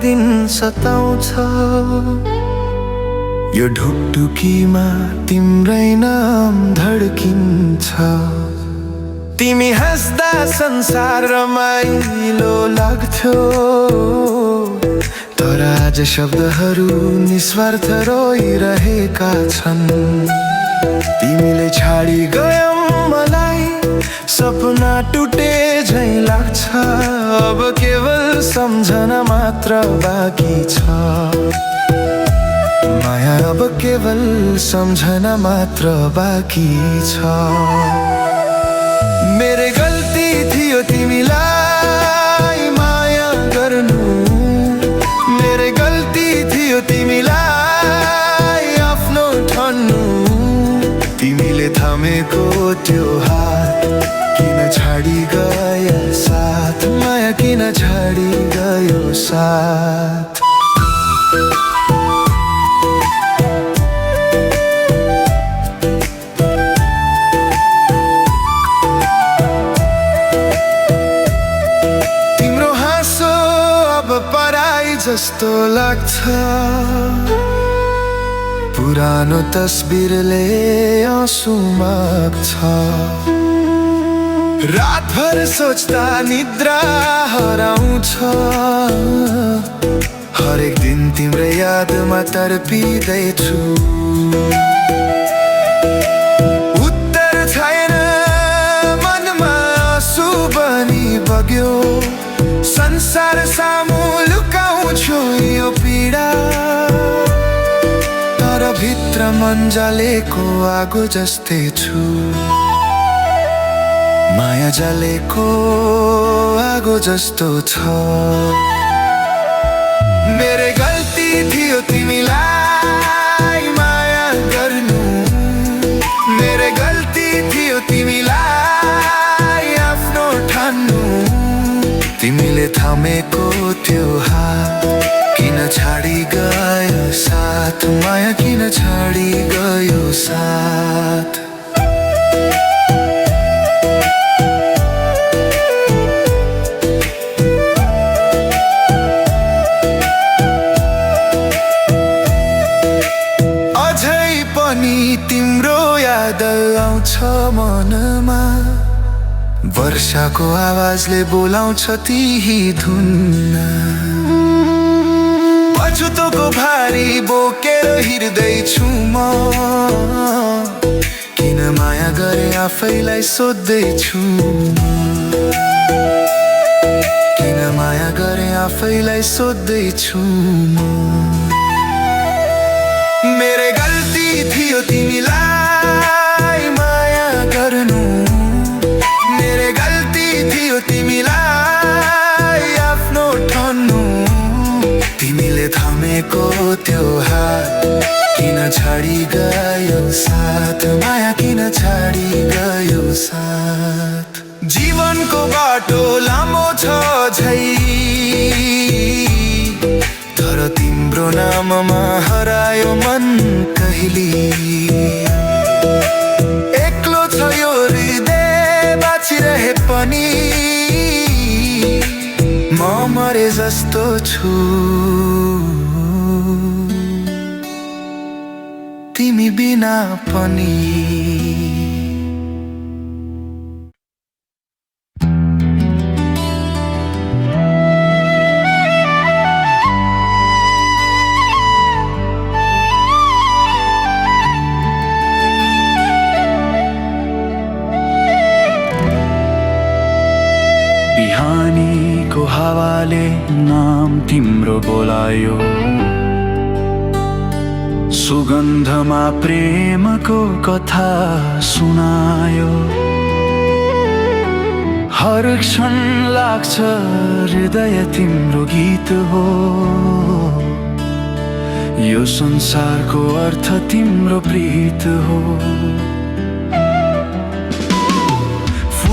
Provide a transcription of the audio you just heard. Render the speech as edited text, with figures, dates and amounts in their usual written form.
दिन सताउँछ। यो ढुकढुकीमा तिम्रै नाम धड्किन्छ। तिमी हाँस्दा संसार रमाइलो लाग्थ्यो, तर आज शब्दहरू निस्वार्थ रोइरहेका छन्। तिमीले छाडी गयौ मलाई, सपना टुटे झै लाग्छ। अब केवल सम्झना मात्र बाँकी छ। माया अब केवल सम्झना मात्र बाँकी छ। मेरे गल्ती थियो तिमीलाई माया गर्नु, मेरे गल्ती थियो तिमीलाई आफ्नो ठान्नु। तिमीले थामेको त्यो हात किन छाडी गयो साथ, माया किन छाडी गयो साथ। तिम्रो हाँसो अब पराई जस्तो लाग्छ। पुरानो तस्बिरले आँसु माग्छ। रातभर सोच्दा निद्रा हराउँछ। हरेक दिन तिम्रो यादमा तर्पिँदैछु। उत्तर छैन मनमा, आँसु बनी बग्यो। संसार सामु लुकाउँछु यो पीडा, तर भित्र मन जलेको आगो जस्तै छु। माया जलेको आगो जस्तो छ। मेरे गल्ती थियो तिमीलाई माया गर्नु, मेरे गल्ती थियो तिमीलाई आफ्नो ठान्नु। तिमीले थामेको त्यो हात किन छाडी गयो साथ, माया किन छाडी गयो साथ। अझै पनि तिम्रो याद आउँछ मनमा। वर्षाको आवाजले बोलाउँछ त्यही धुन। पछुतोको भारी बोकेर हिँड्दैछु म। किन माया गरे आफैलाई सोध्दैछु। किन माया गरे आफैलाई सोध्दैछु म। मेरे गल्ती थियो तिमीलाई माया गर्नु, मेरे गल्ती थियो तिमीलाई आफ्नो ठान्नु। तिमीले थामेको त्यो हात किन छाडी गयो साथ, माया किन छाडी गयो साथ। जीवनको बाटो लामो छ झै, तर तिम्रो नाममा हरायो मन कहिली। एक्लो छ यो हृदय बाँचिरहे पनि, म मरे जस्तो छु। तिमी बिना पनि। बिहानीको हावाले नाम तिम्रो बोलायो। सुगन्धमा प्रेमको कथा सुनायो। हर क्षण लाग्छ हृदय तिम्रो गीत हो। यो संसारको अर्थ तिम्रो प्रीत हो।